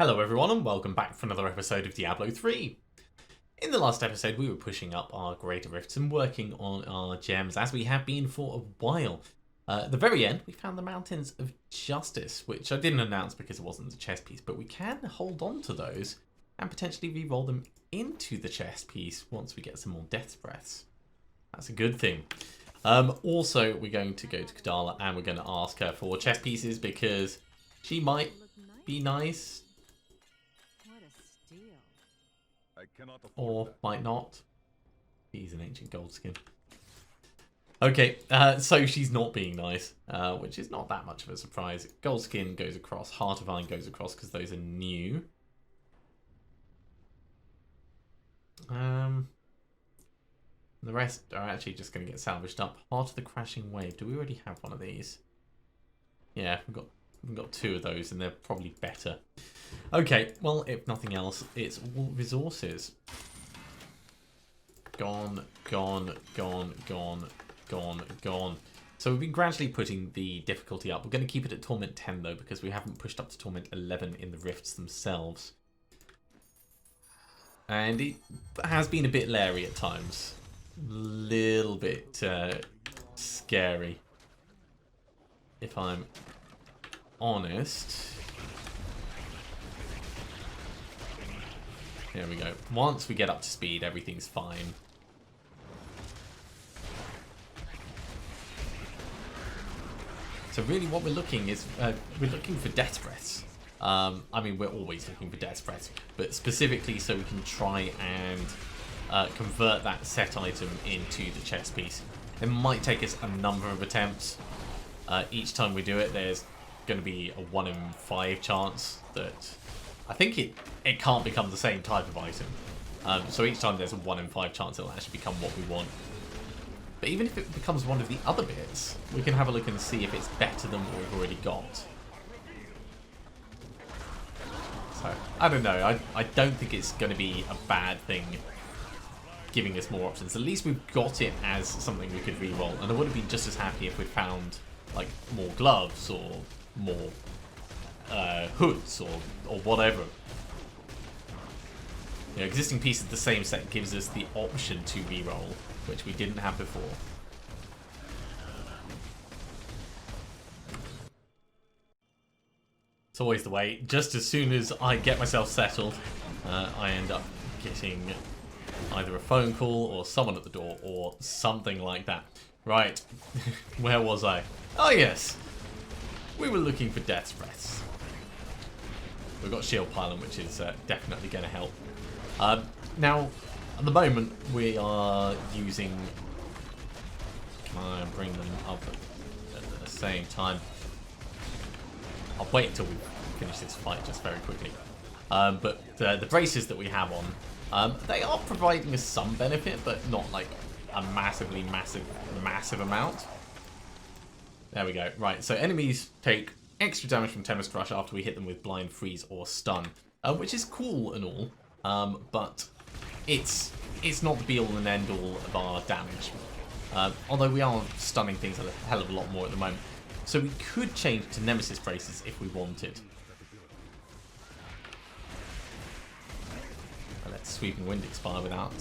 Hello everyone and welcome back for another episode of Diablo 3. In the last episode we were pushing up our greater rifts and working on our gems as we have been for a while. At the very end we found the Mountains of Justice, which I didn't announce because it wasn't a chest piece, but we can hold on to those and potentially re-roll them into the chest piece once we get some more Death's Breaths. That's a good thing. Also we're going to go to Kadala and we're going to ask her for chest pieces because she might be nice. Or might not. He's an ancient gold skin. Okay, so she's not being nice, which is not that much of a surprise. Gold skin goes across, Heart of Iron goes across because those are new. The rest are actually just going to get salvaged up. Heart of the Crashing Wave. Do we already have one of these? Yeah, we've got two of those and they're probably better. Okay, well, if nothing else, it's all resources. Gone, gone, gone, gone, gone, gone. So we've been gradually putting the difficulty up. We're going to keep it at Torment 10 though, because we haven't pushed up to Torment 11 in the rifts themselves. And it has been a bit leery at times. Little bit scary, if I'm honest. There we go. Once we get up to speed, everything's fine. So really what we're looking is, we're looking for Death's Breaths. I mean, we're always looking for Death's Breaths, but specifically so we can try and convert that set item into the chest piece. It might take us a number of attempts. Each time we do it, there's going to be a 1 in 5 chance that I think it can't become the same type of item. So each time there's a 1 in 5 chance it'll actually become what we want. But even if it becomes one of the other bits, we can have a look and see if it's better than what we've already got. So, I don't know. I don't think it's going to be a bad thing giving us more options. At least we've got it as something we could re-roll. And I would have been just as happy if we'd found like more gloves or more hoods or whatever. You know, existing pieces of the same set gives us the option to re-roll, which we didn't have before. It's always the way. Just as soon as I get myself settled, I end up getting either a phone call or someone at the door or something like that. Right, where was I? Oh yes, we were looking for Death's Breaths. We've got Shield Pylon, which is definitely going to help. Now, at the moment, we are using... Can I bring them up at the same time? I'll wait until we finish this fight just very quickly. But the braces that we have on, they are providing us some benefit, but not like a massively massive amount. There we go. Right, so enemies take extra damage from Tempest Rush after we hit them with Blind Freeze or Stun, which is cool and all, but it's not the be-all and end-all of our damage. Although we are stunning things a hell of a lot more at the moment. So we could change to Nemesis Braces if we wanted. Let's Sweeping Wind expire without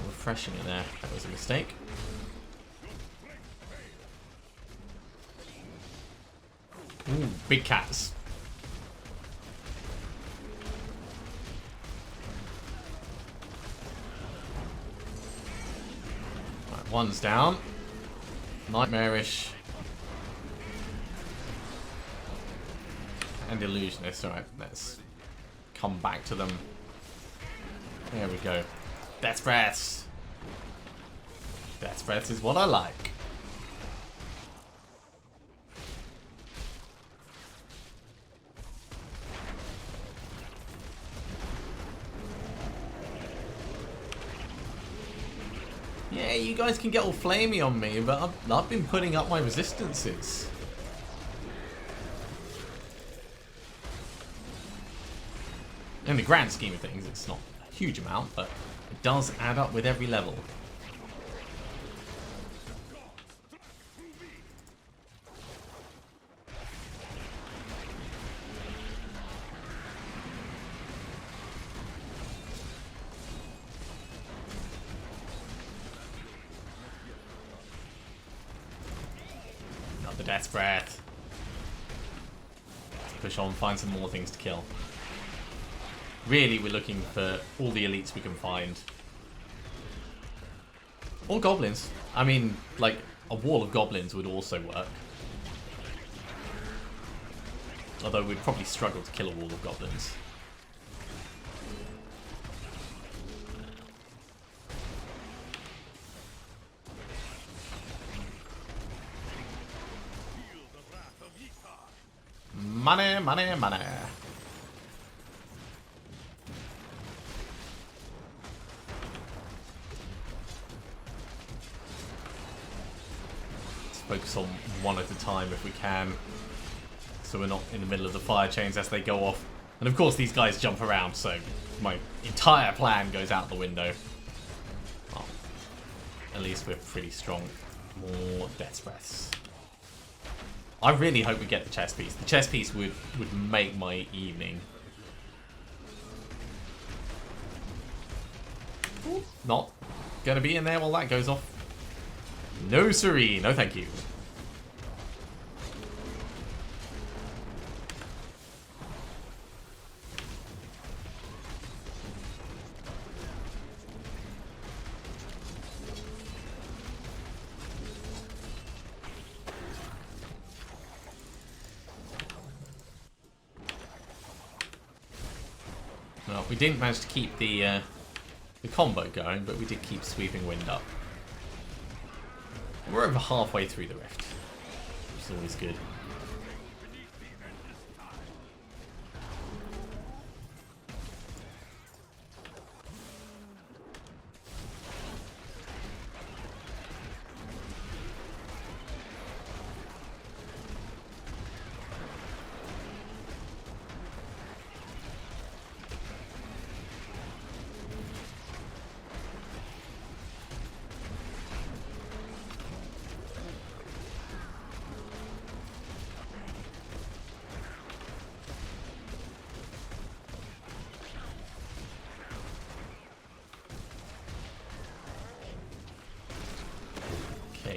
refreshing it there. That was a mistake. Ooh, big cats. Right, one's down. Nightmarish. And Illusionist. Alright, let's come back to them. There we go. Death's Breaths. Death's Breaths is what I like. Yeah, you guys can get all flamey on me, but I've been putting up my resistances. In the grand scheme of things, it's not a huge amount, but it does add up with every level. Another death breath. Let's push on, find some more things to kill. Really, we're looking for all the elites we can find. Or goblins. I mean, like, a wall of goblins would also work. Although we'd probably struggle to kill a wall of goblins. Money, money, money. Let's focus on one at a time if we can, so we're not in the middle of the fire chains as they go off. And of course these guys jump around, so my entire plan goes out the window. Well, at least we're pretty strong. More death breaths. I really hope we get the chess piece. The chess piece would make my evening. Ooh, not gonna be in there while that goes off. No siree, no thank you. Well, we didn't manage to keep the combo going, but we did keep sweeping wind up. We're over halfway through the rift, which is always good.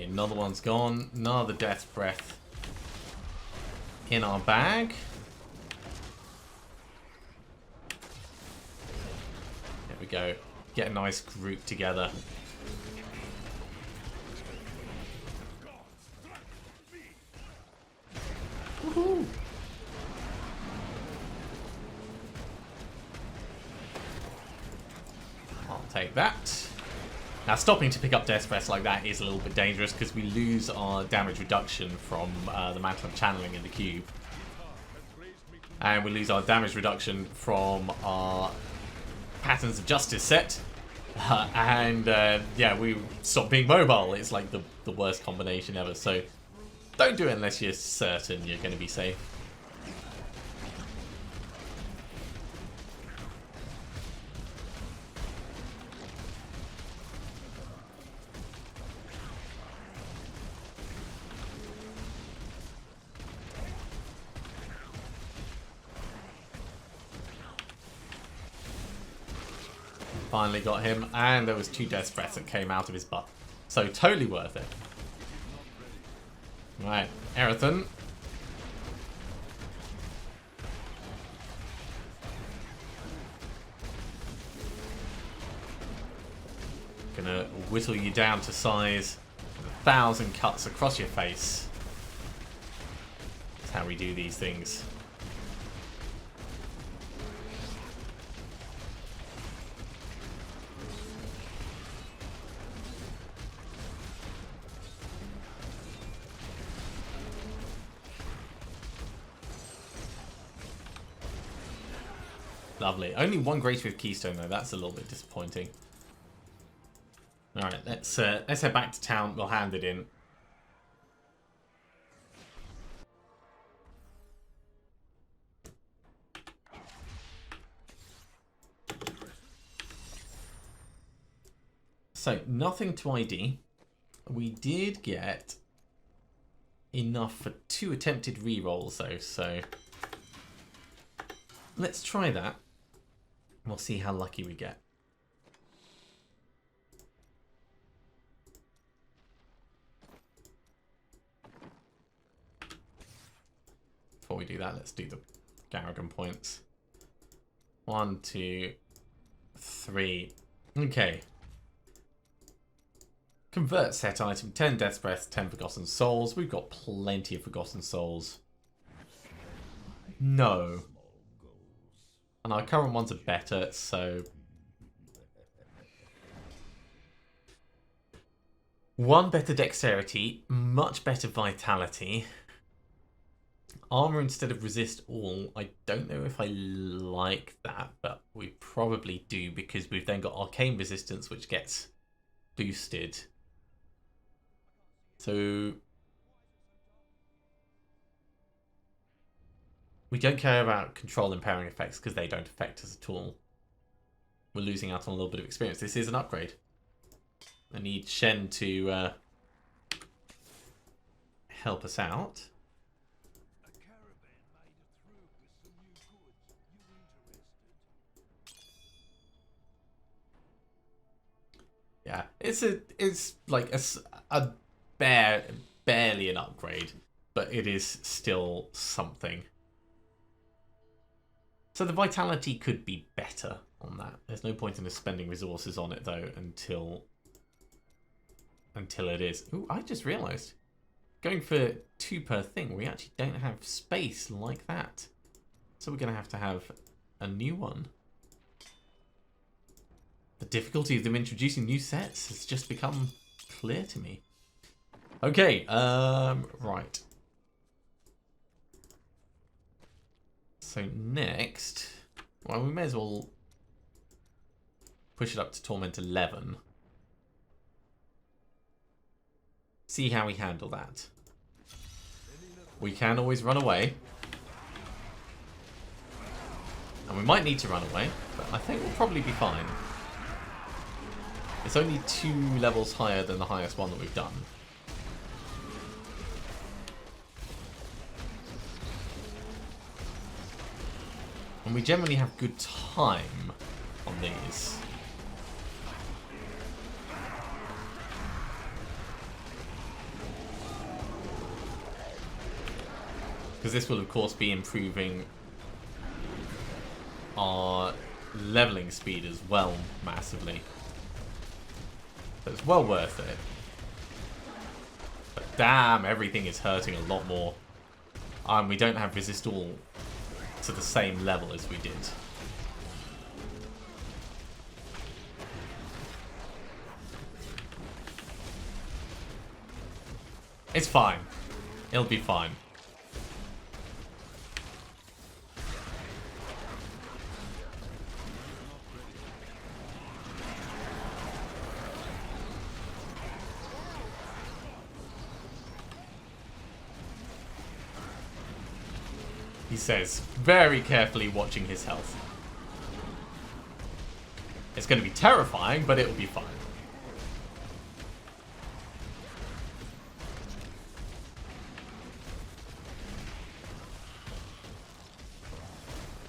Another one's gone. Another death breath in our bag. There we go. Get a nice group together. Woohoo! I'll take that. Now, stopping to pick up Death Breath like that is a little bit dangerous because we lose our damage reduction from the Mantle of Channeling in the cube. And we lose our damage reduction from our Patterns of Justice set. Yeah, we stop being mobile. It's like the worst combination ever. So don't do it unless you're certain you're going to be safe. Finally got him, and there was 2 death breaths that came out of his butt. So totally worth it. Right, Erethan. Gonna whittle you down to size 1,000 cuts across your face. That's how we do these things. Lovely. Only 1 Greater with Keystone though. That's a little bit disappointing. All right, let's head back to town. We'll hand it in. So nothing to ID. We did get enough for 2 attempted rerolls though. So let's try that. We'll see how lucky we get. before we do that, let's do the Garrigan points. 1, 2, 3. Okay. Convert set item, 10 Death's Breath, 10 Forgotten Souls. We've got plenty of Forgotten Souls. No. And our current ones are better, so... 1 better Dexterity, much better Vitality. Armor instead of Resist All. I don't know if I like that, but we probably do because we've then got Arcane Resistance, which gets boosted. So... we don't care about control impairing effects because they don't affect us at all. We're losing out on a little bit of experience. This is an upgrade. I need Shen to help us out. Yeah, it's like a barely an upgrade, but it is still something. So the vitality could be better on that. There's no point in us spending resources on it though until it is. Ooh, I just realised. Going for 2 per thing, we actually don't have space like that. So we're going to have a new one. The difficulty of them introducing new sets has just become clear to me. Okay, right. So next, well, we may as well push it up to Torment 11. See how we handle that. We can always run away. And we might need to run away, but I think we'll probably be fine. It's only 2 levels higher than the highest one that we've done. And we generally have good time on these. Because this will of course be improving our leveling speed as well massively. So it's well worth it. But damn, everything is hurting a lot more. And we don't have resist all to the same level as we did. It's fine. It'll be fine. He says, very carefully watching his health. It's going to be terrifying, but it will be fine.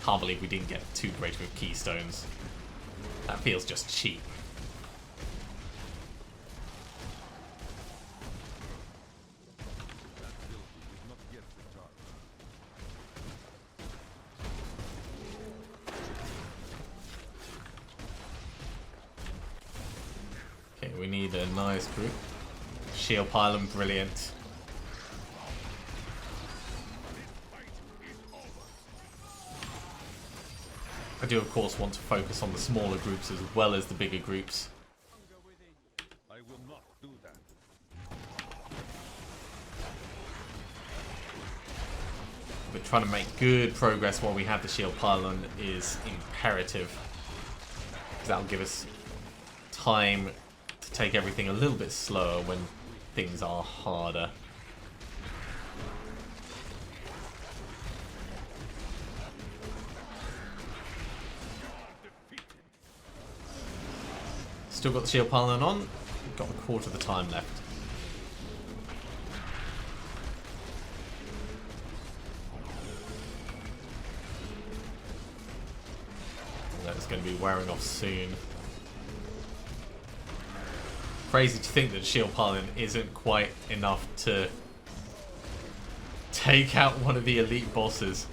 Can't believe we didn't get 2 greater with keystones. That feels just cheap. We need a nice group. Shield pylon, brilliant. I do of course want to focus on the smaller groups as well as the bigger groups. I will not do that. But trying to make good progress while we have the shield pylon is imperative. Because that'll give us time to take everything a little bit slower when things are harder. Still got the shield pylon on. We've got a quarter of the time left. That's going to be wearing off soon. Crazy to think that shield pylon isn't quite enough to take out one of the elite bosses.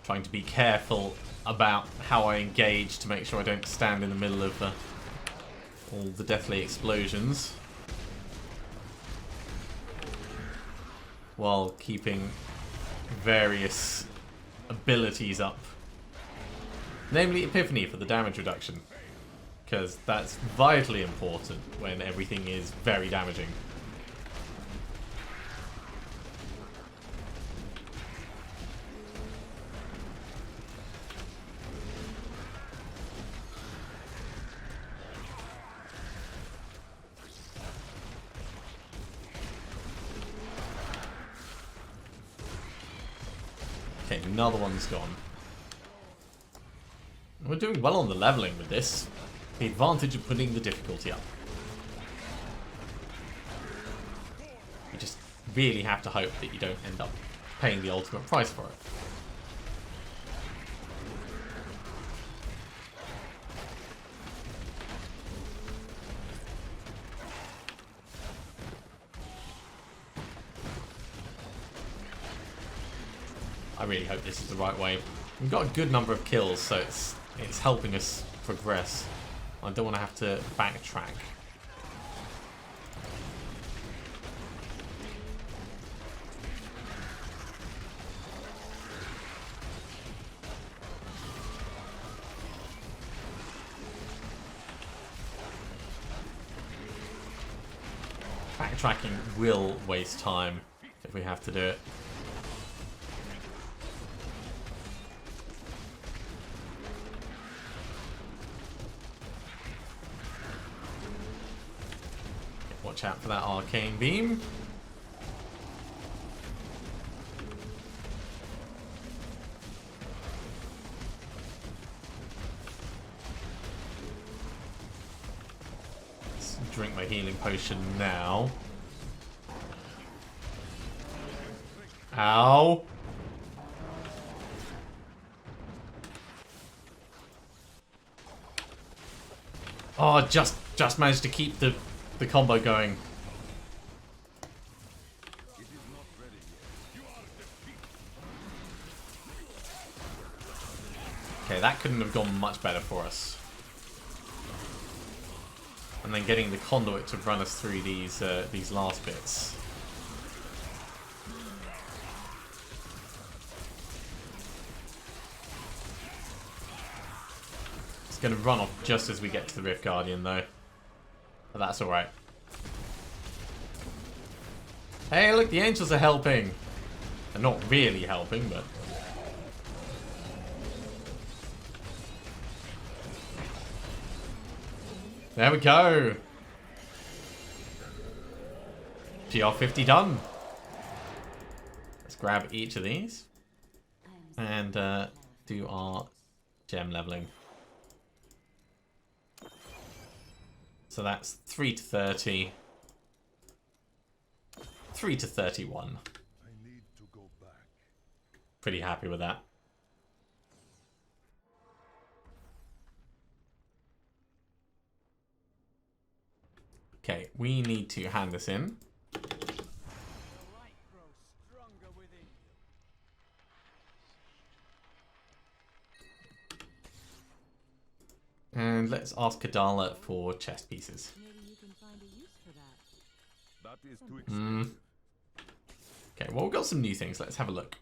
Trying to be careful about how I engage to make sure I don't stand in the middle of all the deathly explosions, while keeping various abilities up. Namely Epiphany for the damage reduction, because that's vitally important when everything is very damaging. Okay, another one's gone. We're doing well on the leveling with this. The advantage of putting the difficulty up. You just really have to hope that you don't end up paying the ultimate price for it. I really hope this is the right way. We've got a good number of kills, so it's helping us progress. I don't want to have to backtrack. Backtracking will waste time if we have to do it. Watch out for that arcane beam. Let's drink my healing potion now. Ow. Oh, just managed to keep the combo going. Okay, that couldn't have gone much better for us. And then getting the conduit to run us through these last bits. It's going to run off just as we get to the Rift Guardian, though. But that's alright. Hey, look, the angels are helping. They're not really helping, but... There we go. GR50 done. Let's grab each of these. And do our gem leveling. So that's 3 to 30. 3 to 31. I need to go back. Pretty happy with that. Okay, we need to hand this in. And let's ask Kadala for chest pieces. Maybe you can find a use for that. That is too expensive. Okay, well, we've got some new things. Let's have a look.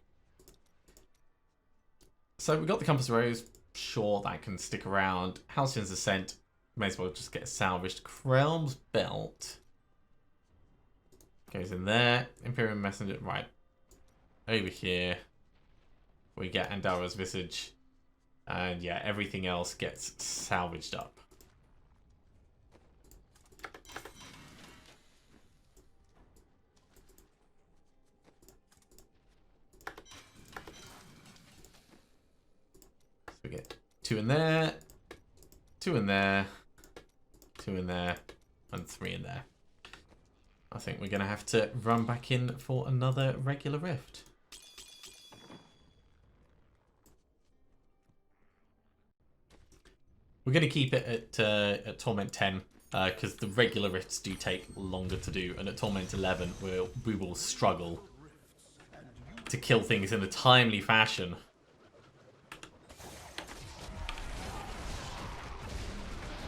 So we've got the Compass Rose. Sure, that can stick around. Halcyon's Ascent. May as well just get salvaged. Krell's Belt. Goes in there. Imperial Messenger. Right. Over here. We get Andara's Visage. And yeah, everything else gets salvaged up. 2 in there, 2 in there, 2 in there, and 3 in there. I think we're going to have to run back in for another regular rift. We're going to keep it at Torment 10 because the regular rifts do take longer to do, and at Torment 11 we will struggle to kill things in a timely fashion.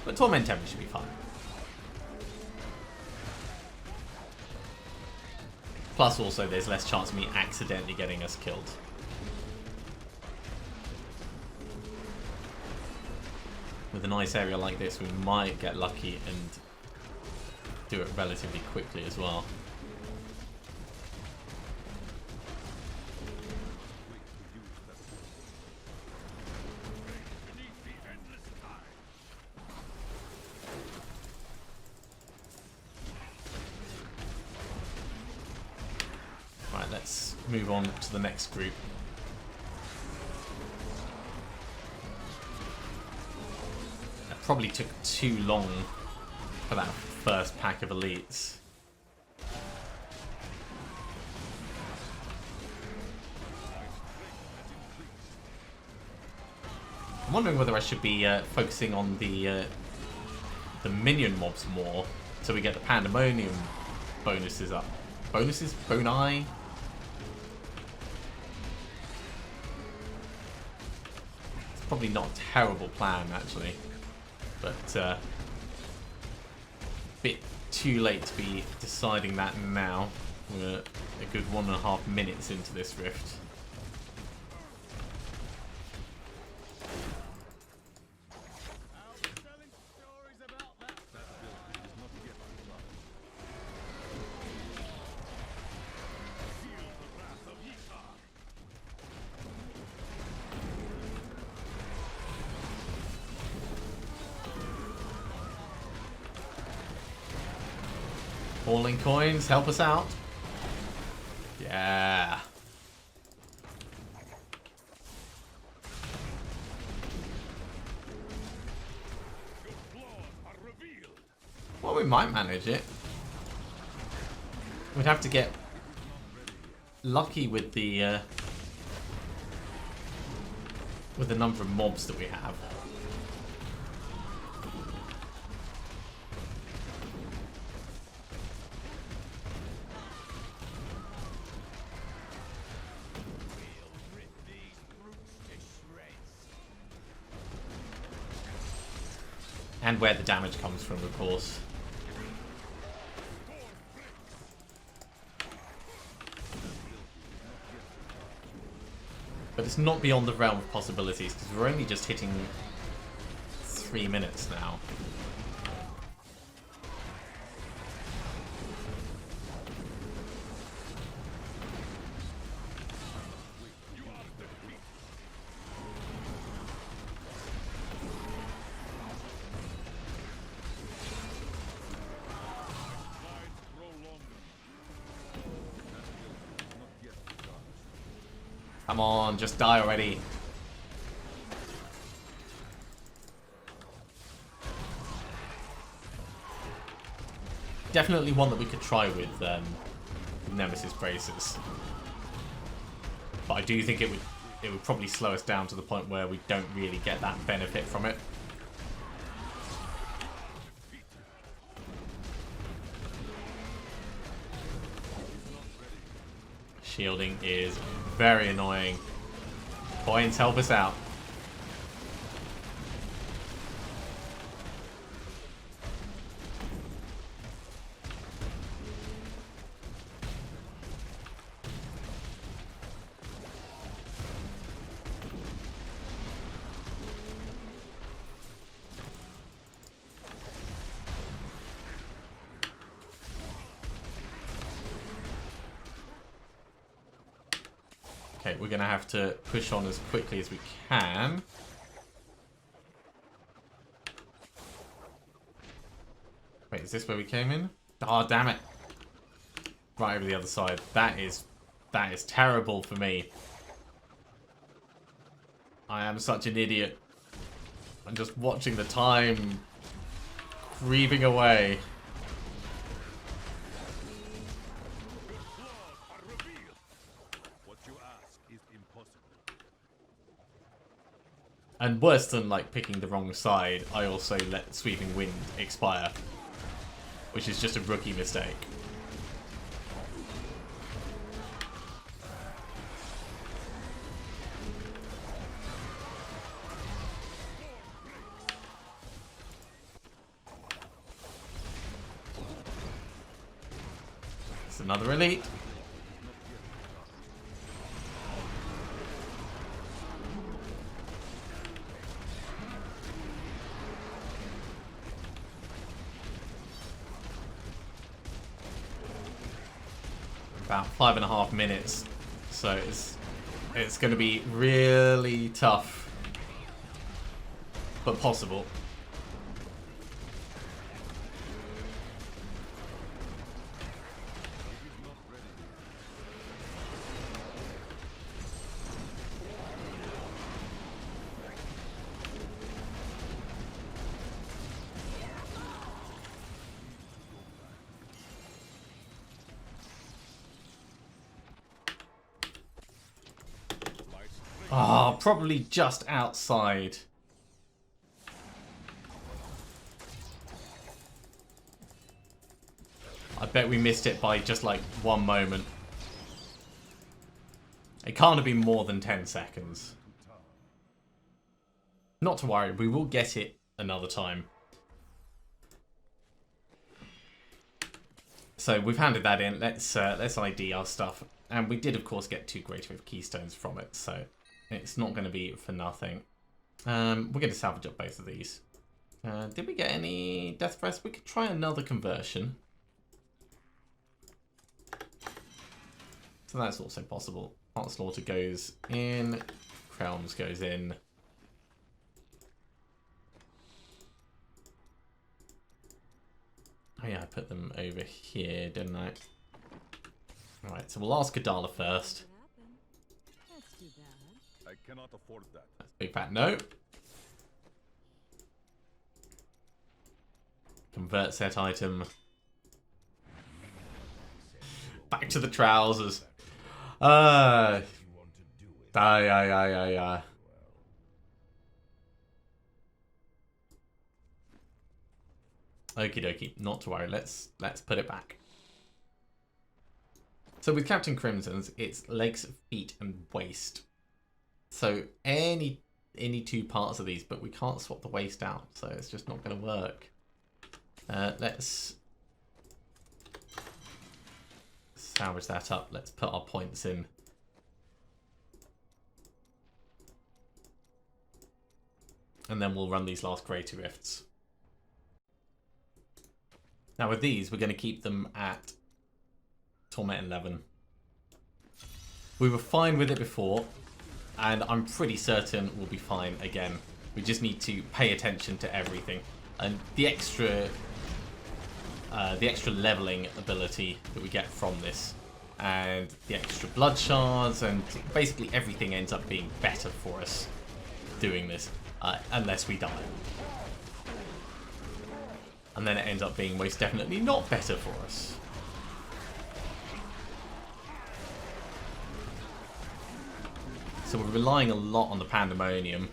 But Torment 10 should be fine. Plus also there's less chance of me accidentally getting us killed. With a nice area like this, we might get lucky and do it relatively quickly as well. Right, let's move on to the next group. Probably took too long for that first pack of elites. I'm wondering whether I should be focusing on the minion mobs more, so we get the pandemonium bonuses up. Bonuses? Boni? It's probably not a terrible plan, actually. But bit too late to be deciding that now. We're a good 1.5 minutes into this rift. Falling coins, help us out. Yeah. Well, we might manage it. We'd have to get lucky with the number of mobs that we have. And where the damage comes from, of course. But it's not beyond the realm of possibilities, because we're only just hitting 3 minutes now. Come on, just die already. Definitely one that we could try with Nemesis braces. But I do think it would probably slow us down to the point where we don't really get that benefit from it. Shielding is very annoying. Points, help us out. Okay, we're going to have to push on as quickly as we can. Wait, is this where we came in? Oh, damn it. Right over the other side. That is terrible for me. I am such an idiot. I'm just watching the time creeping away. What you ask is impossible. And worse than like picking the wrong side, I also let Sweeping Wind expire, which is just a rookie mistake. It's another elite. About 5.5 minutes, so it's going to be really tough, but possible. Ah, probably just outside. I bet we missed it by just like 1 moment. It can't have been more than 10 seconds. Not to worry, we will get it another time. So we've handed that in. Let's ID our stuff, and we did of course get 2 Great Rift Keystones from it, so it's not going to be for nothing. We're going to salvage up both of these. Did we get any Death Press? We could try another conversion. So that's also possible. Heart Slaughter goes in. Realms goes in. Oh yeah, I put them over here, didn't I? Alright, so we'll ask Adala first. That's too bad. I cannot afford that. That's a big fat no. Convert set item. Back to the trousers. Okie dokie, not to worry. Let's put it back. So with Captain Crimson's, it's legs, feet, and waist. So any 2 parts of these, but we can't swap the waist out, so it's just not going to work. Let's salvage that up. Let's put our points in. And then we'll run these last Greater Rifts. Now with these, we're going to keep them at Torment 11. We were fine with it before, and I'm pretty certain we'll be fine again. We just need to pay attention to everything. And the extra leveling ability that we get from this, and the extra blood shards, and basically everything ends up being better for us doing this, unless we die. And then it ends up being most definitely not better for us. So we're relying a lot on the Pandemonium.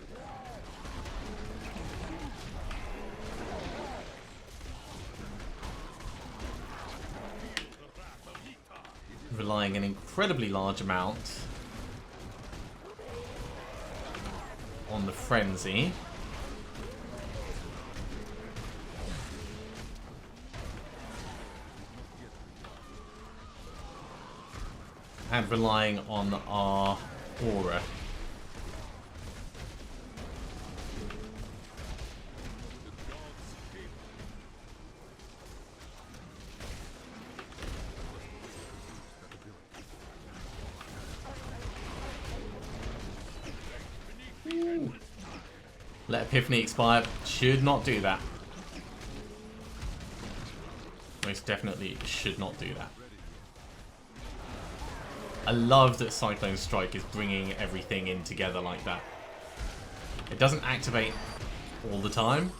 Relying an incredibly large amount on the Frenzy. And relying on our aura. Ooh. Let Epiphany expire. Should not do that. Most definitely should not do that. I love that Cyclone Strike is bringing everything in together like that. It doesn't activate all the time.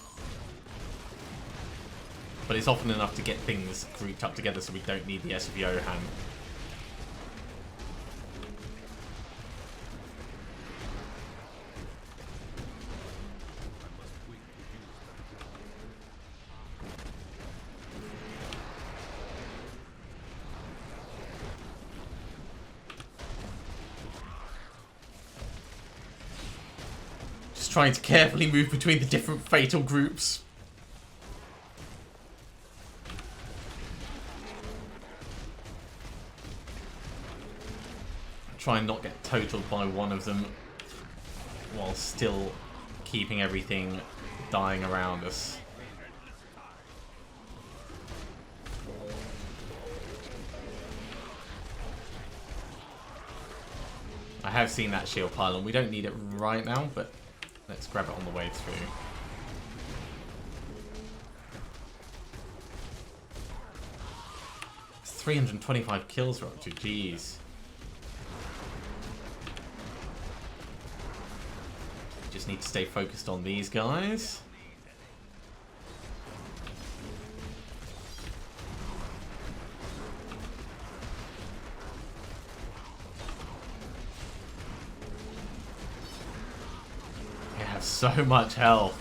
But it's often enough to get things grouped up together so we don't need the SVO hand. Just trying to carefully move between the different fatal groups. Try and not get totaled by one of them while still keeping everything dying around us. I have seen that shield pylon. We don't need it right now, but let's grab it on the way through. It's 325 kills we're up to, jeez. Just need to stay focused on these guys. They have so much health.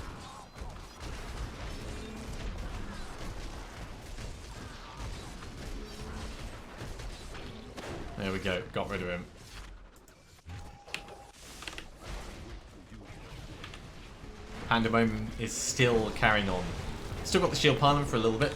There we go, got rid of him. Pandemonium is still carrying on. Still got the shield pylon for a little bit.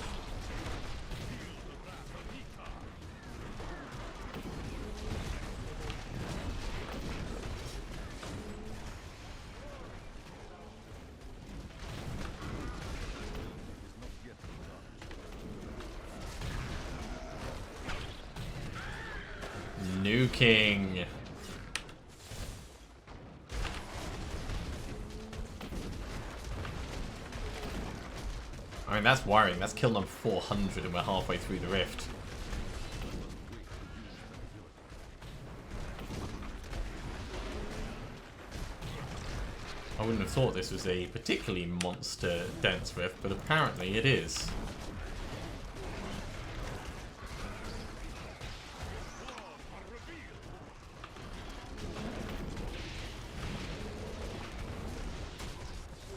Nuking. I mean, that's worrying. That's kill number 400 and we're halfway through the rift. I wouldn't have thought this was a particularly monster-dense rift, but apparently it is.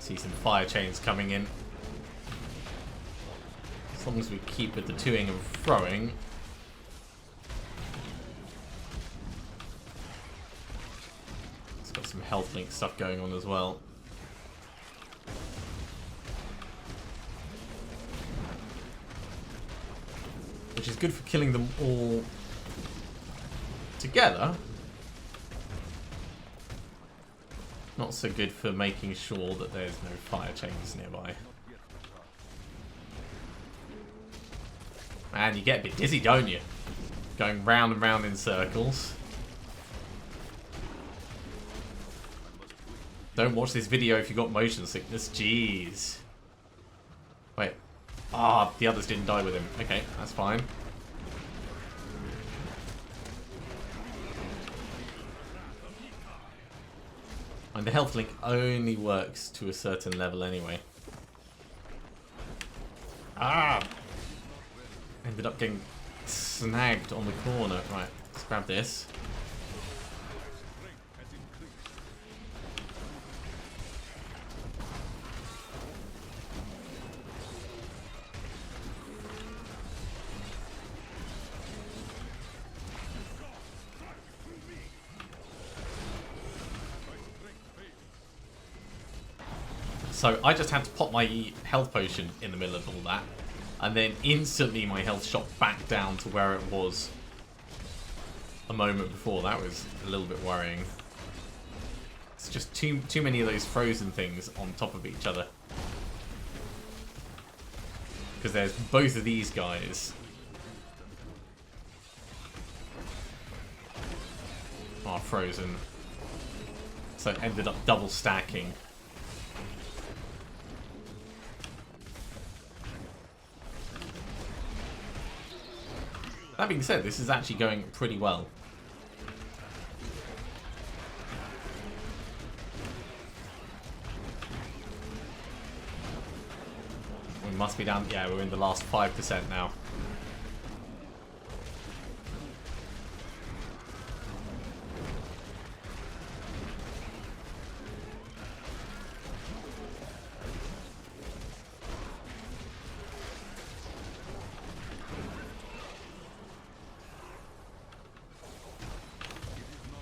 See some fire chains coming in. As long as we keep with the toing and throwing. It's got some health link stuff going on as well. Which is good for killing them all together. Not so good for making sure that there's no fire chains nearby. Man, you get a bit dizzy, don't you? Going round and round in circles. Don't watch this video if you've got motion sickness. Jeez. Wait. Ah, the others didn't die with him. Okay, that's fine. And the health link only works to a certain level anyway. Ah! Ended up getting snagged on the corner. Right, let's grab this. So I just had to pop my health potion in the middle of all that. And then instantly my health shot back down to where it was a moment before. That was a little bit worrying. It's just too many of those frozen things on top of each other. Because there's both of these guys. Are frozen. So it ended up double stacking. That being said, this is actually going pretty well. We must be down. Yeah, we're in the last 5% now.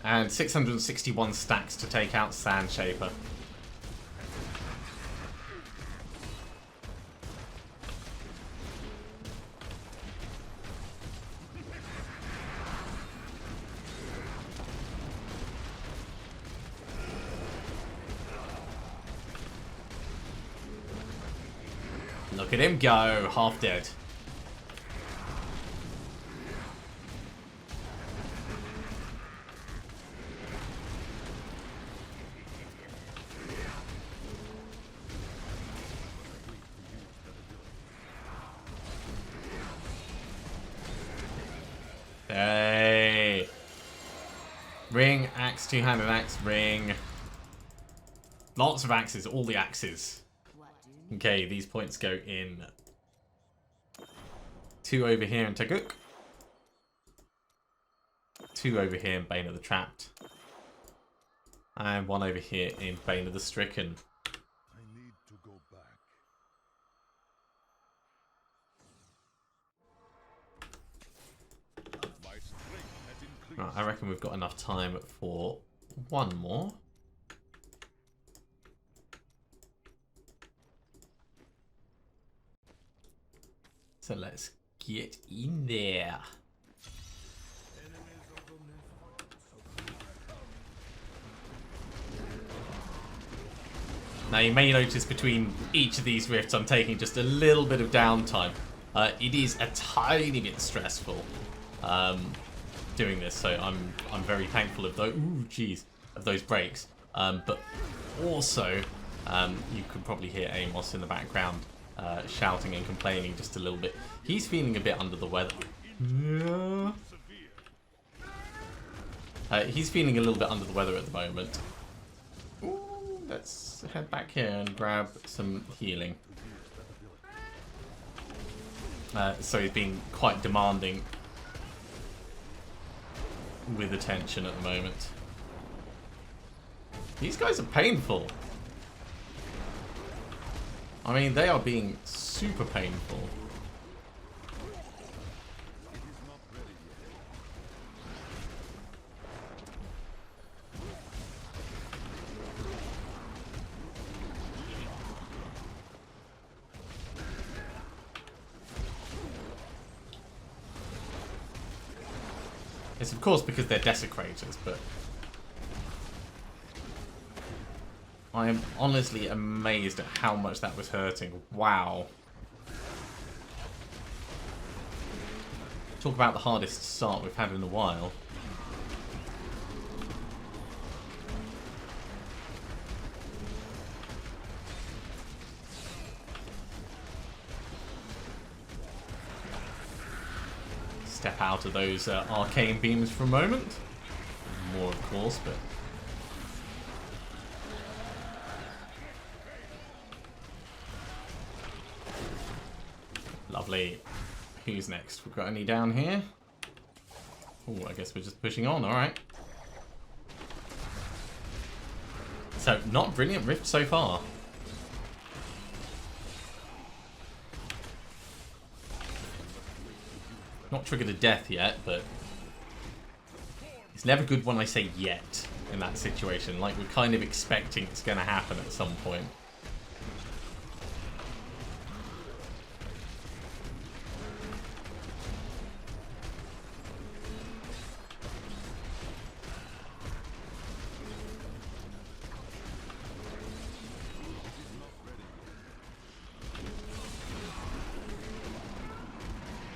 And 661 stacks to take out Sand Shaper. Look at him go, half dead. Hey. Ring, axe, two-handed axe, ring. Lots of axes, all the axes. Okay, these points go in. 2 over here in Taguk. 2 over here in Bane of the Trapped. And 1 over here in Bane of the Stricken. I need to go back. My strength has increased. Right, I reckon we've got enough time for one more. So let's get in there. Now you may notice between each of these rifts I'm taking just a little bit of downtime. It is a tiny bit stressful doing this, so I'm very thankful of those. Ooh, geez, of those breaks. But also, you could probably hear Amos in the background shouting and complaining just a little bit. He's feeling a bit under the weather. Yeah. He's feeling a little bit under the weather at the moment. Ooh, let's head back here and grab some healing. So he's being quite demanding with attention at the moment. These guys are painful. I mean, they are being super painful. It's of course because they're desecrators, but I am honestly amazed at how much that was hurting. Wow. Talk about the hardest start we've had in a while. Step out of those arcane beams for a moment. More, of course, but... Lovely. Who's next? We've got any down here? Oh, I guess we're just pushing on, alright. So, not brilliant rift so far. Not triggered a death yet, but it's never good when I say yet in that situation. Like, we're kind of expecting it's going to happen at some point.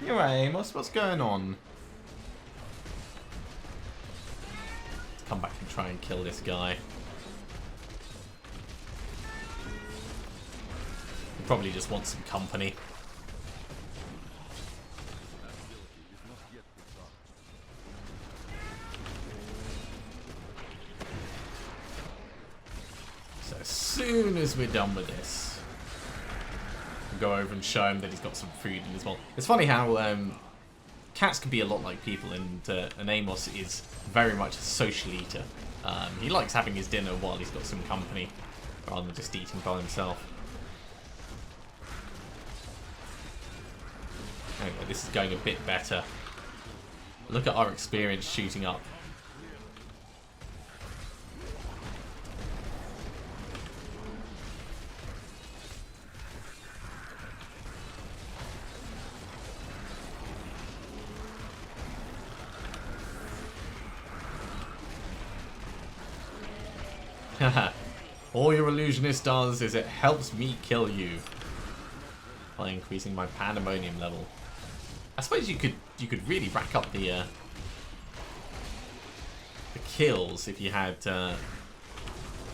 You're Amos, what's going on? Let's come back and try and kill this guy. He probably just wants some company. So as soon as we're done with this, can go over and show him that he's got some food in as well. It's funny how cats can be a lot like people, and Amos is very much a social eater. He likes having his dinner while he's got some company, rather than just eating by himself. Okay, this is going a bit better. Look at our experience shooting up. All your illusionist does is it helps me kill you by increasing my pandemonium level. I suppose you could really rack up the kills if you had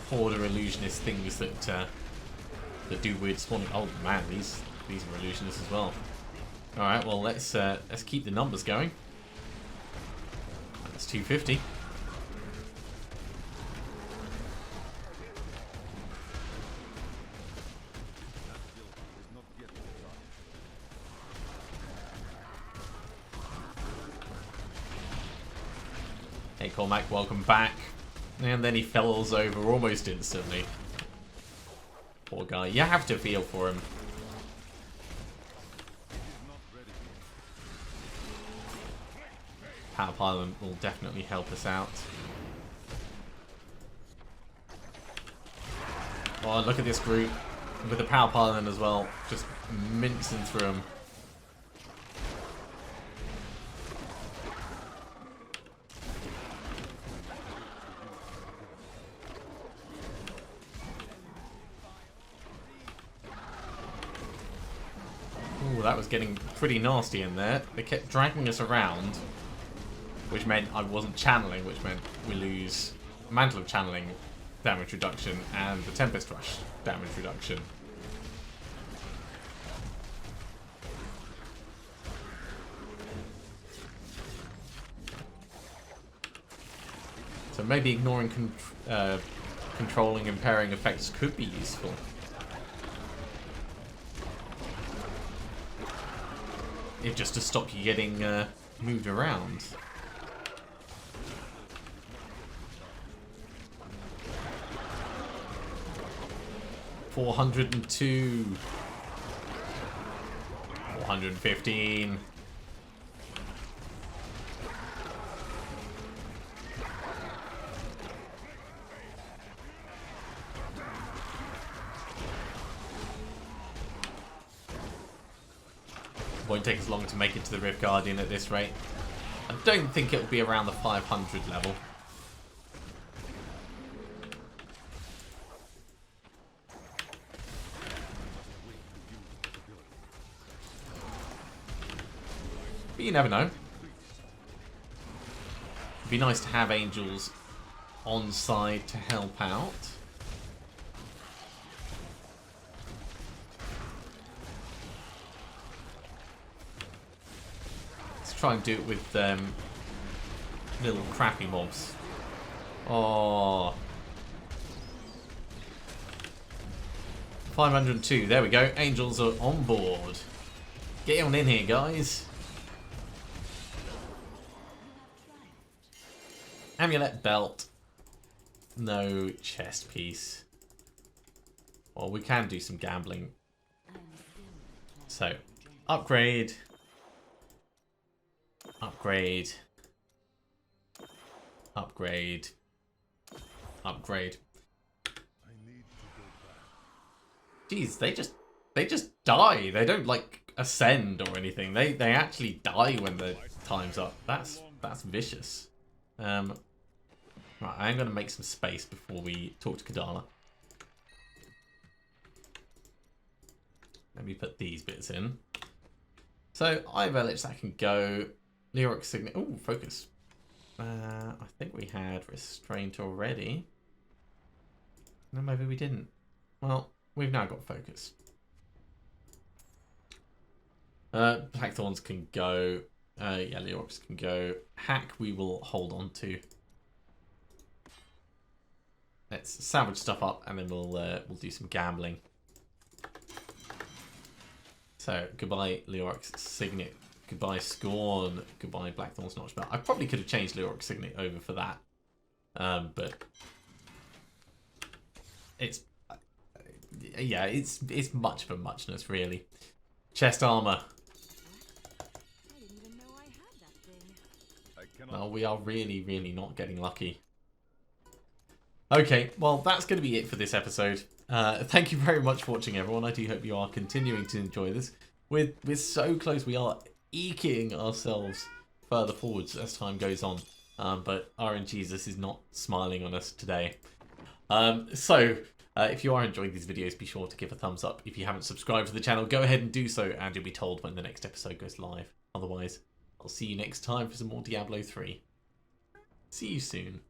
Horde or illusionist things that do weird spawning. Oh man, these are illusionists as well. All right, well let's keep the numbers going. That's 250. Hey Cormac, welcome back. And then he falls over almost instantly. Poor guy. You have to feel for him. Power Pylon will definitely help us out. Oh, look at this group. With the Power Pylon as well. Just mincing through them. That was getting pretty nasty in there. They kept dragging us around, which meant I wasn't channeling, which meant we lose Mantle of Channeling damage reduction and the Tempest Rush damage reduction. So maybe ignoring controlling and pairing effects could be useful. Just to stop you getting moved around. $402. 415. Won't take as long to make it to the Rift Guardian at this rate. I don't think it'll be around the 500 level. But you never know. It'd be nice to have angels on side to help out. Try and do it with little crappy mobs. Oh, 502. There we go. Angels are on board. Get on in here, guys. Amulet belt. No chest piece. Well, we can do some gambling. So, upgrade. Upgrade. Upgrade. Upgrade. Jeez, they just die. They don't like ascend or anything. They actually die when the time's up. That's vicious. Right, I'm gonna make some space before we talk to Kadala. Let me put these bits in. So Ivelich, that can go. Lyric Signet. Oh, focus. I think we had Restraint already. No, maybe we didn't. Well, we've now got focus. Blackthorns can go. Yeah, Leorcs can go. Hack we will hold on to. Let's salvage stuff up and then we'll do some gambling. So, goodbye Leoric's Signet. Goodbye Scorn. Goodbye Blackthorn's Notchbelt. I probably could have changed Leoric's Signet over for that. But it's yeah, it's much of a muchness, really. Chest armor. I didn't even know I had that thing. I cannot. Well, we are really not getting lucky. Okay, well, that's going to be it for this episode. Thank you very much for watching, everyone. I do hope you are continuing to enjoy this. We're so close. We are eking ourselves further forwards as time goes on. But RNGesus is not smiling on us today. If you are enjoying these videos, be sure to give a thumbs up. If you haven't subscribed to the channel, go ahead and do so, and you'll be told when the next episode goes live. Otherwise, I'll see you next time for some more Diablo 3. See you soon.